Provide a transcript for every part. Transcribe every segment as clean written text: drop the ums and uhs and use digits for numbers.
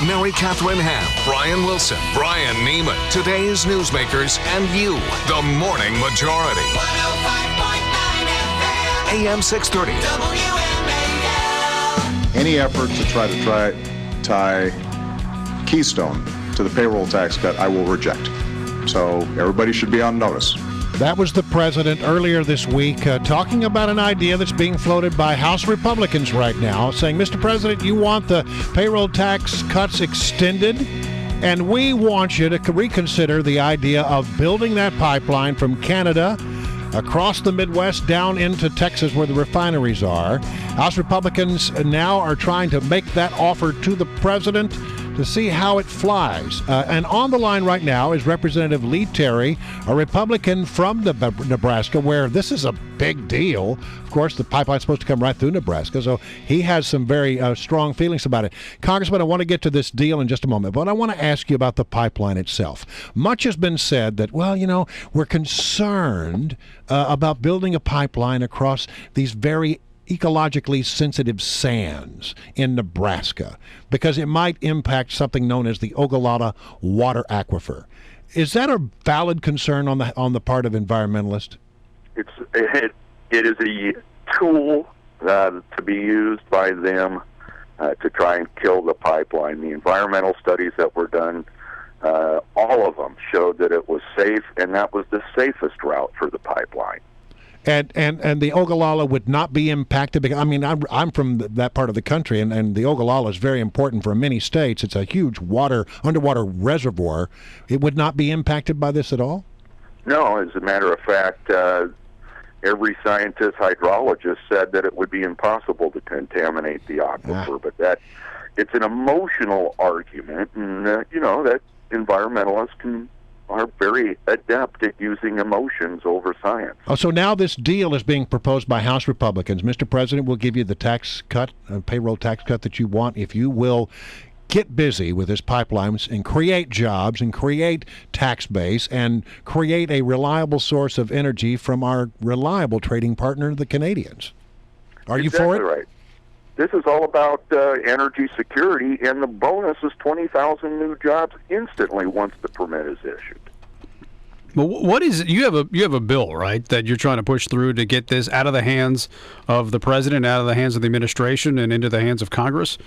Mary Catherine Ham, Brian Wilson, Brian Neiman, today's newsmakers, and you, the Morning Majority. 105.9 FM, AM 630. WMAL. Any effort to try to tie Keystone to the payroll tax cut, I will reject. So everybody should be on notice. That was the president earlier this week talking about an idea that's being floated by House Republicans right now, saying, Mr. President, you want the payroll tax cuts extended, and we want you to reconsider the idea of building that pipeline from Canada across the Midwest down into Texas where the refineries are. House Republicans now are trying to make that offer to the president to see how it flies. And on the line right now is Representative Lee Terry, a Republican from Nebraska, where this is a big deal. Of course, the pipeline's supposed to come right through Nebraska, so he has some very strong feelings about it. Congressman, I want to get to this deal in just a moment, but I want to ask you about the pipeline itself. Much has been said that, well, you know, we're concerned about building a pipeline across these very ecologically sensitive sands in Nebraska because it might impact something known as the Ogallala water aquifer. Is that a valid concern on the part of environmentalists? It is a tool to be used by them to try and kill the pipeline. The environmental studies that were done, all of them showed that it was safe, and that was the safest route for the pipeline. And the Ogallala would not be impacted because, I mean, I'm from that part of the country, and the Ogallala is very important for many states. It's a huge underwater reservoir. It would not be impacted by this at all? No, as a matter of fact, every scientist, hydrologist said that it would be impossible to contaminate the aquifer, but it's an emotional argument, and that environmentalists are very adept at using emotions over science. Oh, so now this deal is being proposed by House Republicans. Mr. President, we'll give you the tax cut, payroll tax cut that you want if you will get busy with this pipelines and create jobs and create tax base and create a reliable source of energy from our reliable trading partner, the Canadians. Are you for it? Right. This is all about energy security, and the bonus is 20,000 new jobs instantly once the permit is issued. Well, what is it? You have a bill, right, that you're trying to push through to get this out of the hands of the president, out of the hands of the administration, and into the hands of Congress?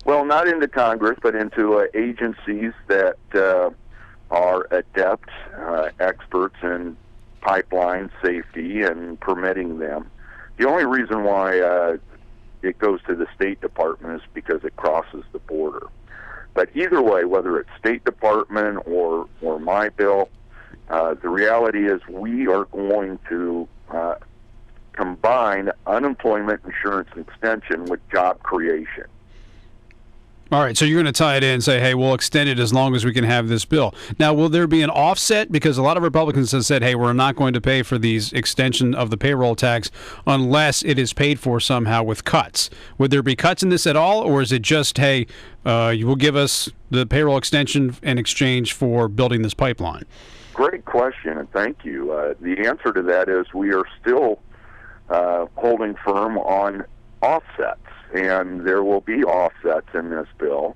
Well, not into Congress, but into agencies that are adept experts in pipeline safety and permitting them. The only reason why it goes to the State Department is because it crosses the border. But either way, whether it's State Department or my bill, the reality is we are going to combine unemployment insurance extension with job creation. All right, so you're going to tie it in and say, hey, we'll extend it as long as we can have this bill. Now, will there be an offset? Because a lot of Republicans have said, hey, we're not going to pay for these extension of the payroll tax unless it is paid for somehow with cuts. Would there be cuts in this at all, or is it just, hey, you will give us the payroll extension in exchange for building this pipeline? Great question, and thank you. The answer to that is we are still holding firm on offsets. And there will be offsets in this bill.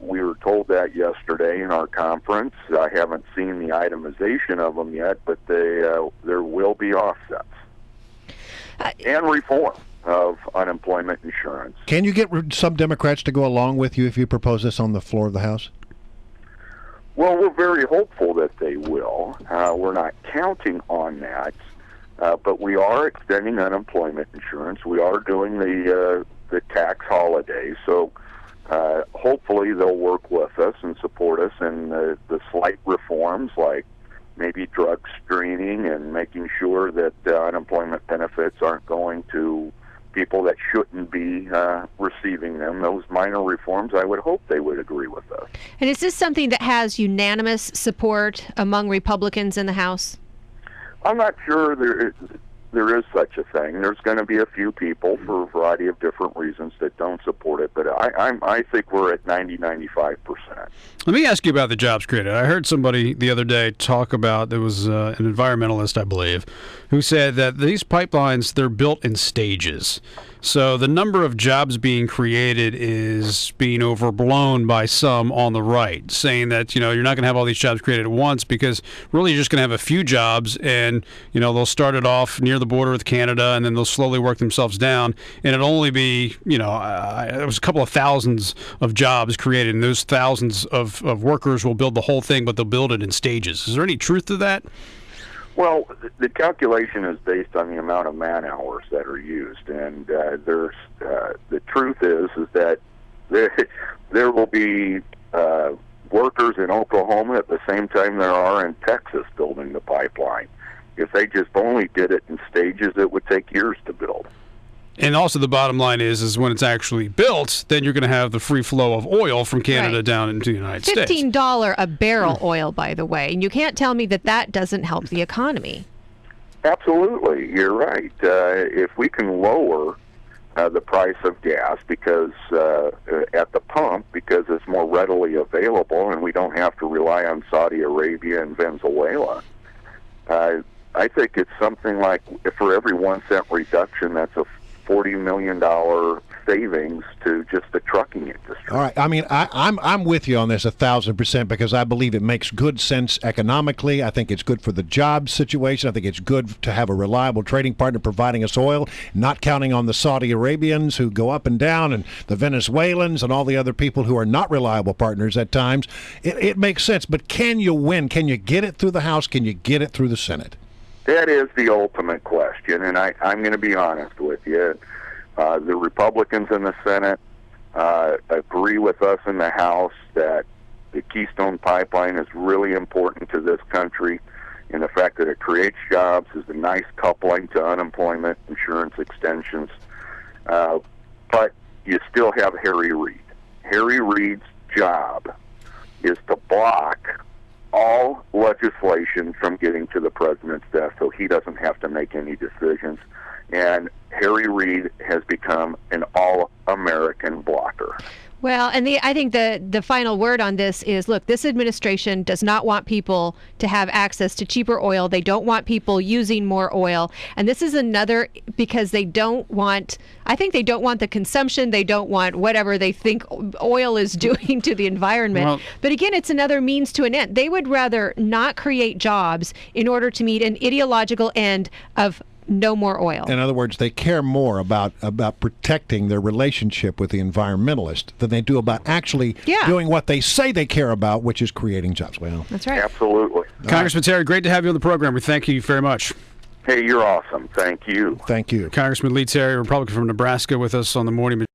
We were told that yesterday in our conference. I haven't seen the itemization of them yet, but there will be offsets. And reform of unemployment insurance. Can you get some Democrats to go along with you if you propose this on the floor of the House? Well, we're very hopeful that they will. We're not counting on that. But we are extending unemployment insurance. We are doing the tax holiday. So hopefully they'll work with us and support us in the slight reforms like maybe drug screening and making sure that unemployment benefits aren't going to people that shouldn't be receiving them. Those minor reforms, I would hope they would agree with us. And is this something that has unanimous support among Republicans in the House? I'm not sure there is such a thing. There's going to be a few people for a variety of different reasons that don't support it, but I think we're at 90-95%. Let me ask you about the jobs created. I heard somebody the other day talk about, there was an environmentalist, I believe, who said that these pipelines, they're built in stages. So the number of jobs being created is being overblown by some on the right, saying that, you're not going to have all these jobs created at once because really you're just going to have a few jobs and, they'll start it off near the border with Canada and then they'll slowly work themselves down. And it'll only be, it was a couple of thousands of jobs created, and those thousands of workers will build the whole thing, but they'll build it in stages. Is there any truth to that? Well, the calculation is based on the amount of man hours that are used, and the truth is that there will be workers in Oklahoma at the same time there are in Texas building the pipeline. If they just only did it in stages, it would take years to build. And also the bottom line is when it's actually built, then you're going to have the free flow of oil from Canada down into the United States. $15 a barrel oil, by the way. And you can't tell me that doesn't help the economy. Absolutely. You're right. If we can lower the price of gas because at the pump, because it's more readily available and we don't have to rely on Saudi Arabia and Venezuela, I think it's something like for every 1 cent reduction, that's a $40 million savings to just the trucking industry. All right. I mean, I'm with you on this 1,000% because I believe it makes good sense economically. I think it's good for the job situation. I think it's good to have a reliable trading partner providing us oil, not counting on the Saudi Arabians who go up and down and the Venezuelans and all the other people who are not reliable partners at times. It makes sense. But can you win? Can you get it through the House? Can you get it through the Senate? That is the ultimate question, and I'm going to be honest with you. The Republicans in the Senate agree with us in the House that the Keystone Pipeline is really important to this country, and the fact that it creates jobs is a nice coupling to unemployment insurance extensions. But you still have Harry Reid. Harry Reid's job is to block all legislation from getting to the president's desk so he doesn't have to make any decisions. And Harry Reid has become an all-American blocker. Well, and I think the final word on this is, look, this administration does not want people to have access to cheaper oil. They don't want people using more oil. And this is another, because I think they don't want the consumption. They don't want whatever they think oil is doing to the environment. Well, but again, it's another means to an end. They would rather not create jobs in order to meet an ideological end of no more oil. In other words, they care more about protecting their relationship with the environmentalist than they do about actually doing what they say they care about, which is creating jobs. Well, that's right. Absolutely. Congressman Terry, great to have you on the program. We thank you very much. Hey, you're awesome. Thank you. Thank you. Congressman Lee Terry, Republican from Nebraska, with us on the morning.